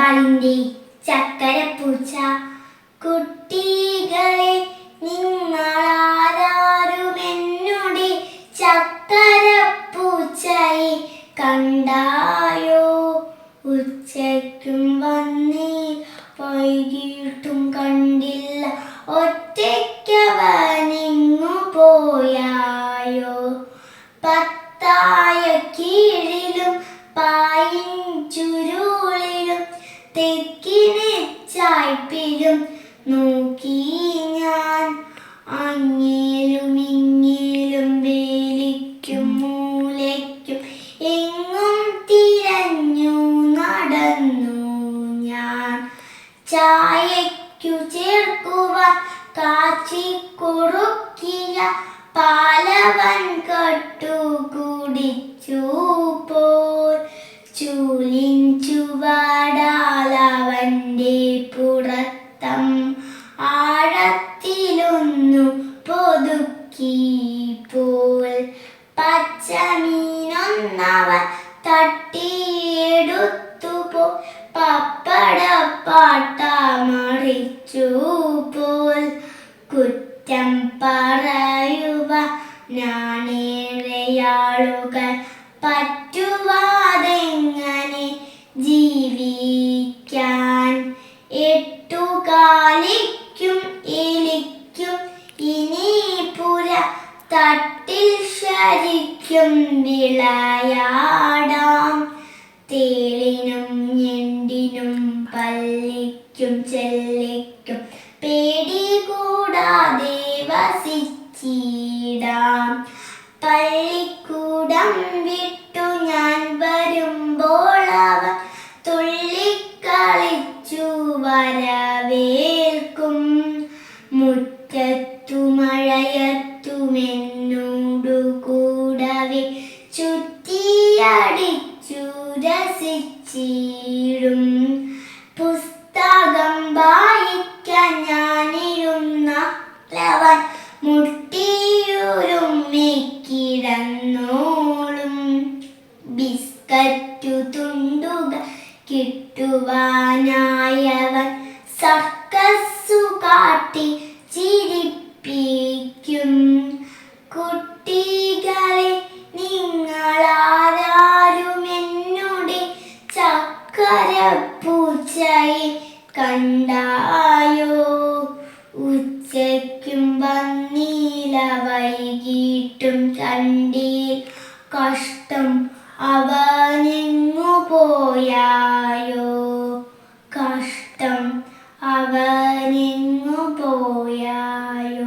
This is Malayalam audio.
ബാലിന്റെ ചക്കരപ്പൂച്ച. കുട്ടികളെ നിങ്ങളാരാരുമെന്നുടെ ചക്കരപ്പൂച്ചയെ കണ്ടായോ? ഉച്ചയ്ക്കും വന്നേ വൈകിട്ടും കണ്ടില്ല, ഒറ്റയ്ക്കവനെങ്ങു പോയായോ? പത്തായ കീഴിലും പായിൻ ചുരുളിലും തെക്കിനെ ചായ്പിലും നോക്കി ഞാൻ. അങ്ങേലും ഇങ്ങേലും വേലിക്കും മൂലയ്ക്കും എങ്ങും തിരഞ്ഞു നടന്നു ഞാൻ. ചായയ്ക്കു ചേർക്കുവാൻ കാച്ചി കുറുക്കിയ പാലവൻ കട്ടു കുടിച്ചു പോൽ. ചൂലിൻ ചുവടാലവന്റെ പുറത്തം ആഴത്തിലൊന്നു പൊതുക്കി പോൽ. പച്ചമീനൊന്നവൻ തട്ടിയെടുത്തു പോ, പപ്പടപ്പാട്ടമറിച്ചു പോൽ. കുറ്റം പറയുവാനാണേറെയാളുകൾ പറ്റുവാതെങ്ങനെ ജീവിക്കാൻ? എട്ടുകാലിക്കും എലിക്കും ഇനി പുര തട്ടിൽ ശരിക്കും വിളയാടാം. തേളിനും ഞെണ്ടിനും പല്ലിക്കും ചെല്ലിക്കും പേടി കൂടാതെ വസിച്ചിടാം. പള്ളിക്കൂടം വിട്ടു ഞാൻ വരുമ്പോൾ അവൻ തുള്ളിക്കളിച്ചു വരവേൽക്കും. മുറ്റത്തു മഴയത്തുമെന്നോടു കൂടവേ ചുറ്റിയടിച്ചു രസിച്ചിടും. പുസ്തകം വായിക്കാൻ ഞാനിരുന്നവൻ മുട്ടിയുരുമ്മിക്കിടന്നോളും. ബിസ്കറ്റു തുണ്ടുകൾ കിട്ടുവാനായവൻ സർക്കസു കാട്ടി ചിരിപ്പിക്കും. കുട്ടികളെ നിങ്ങളാരാരുമെന്നുടെ ചക്കരപ്പൂച്ചയെ കണ്ടായോ? ഉച്ചയ്ക്കും വന്നില്ല വൈകിട്ടും കണ്ടീൽ, കഷ്ടം അവനെങ്ങു പോയായോ? കഷ്ടം അവനെങ്ങു പോയായോ?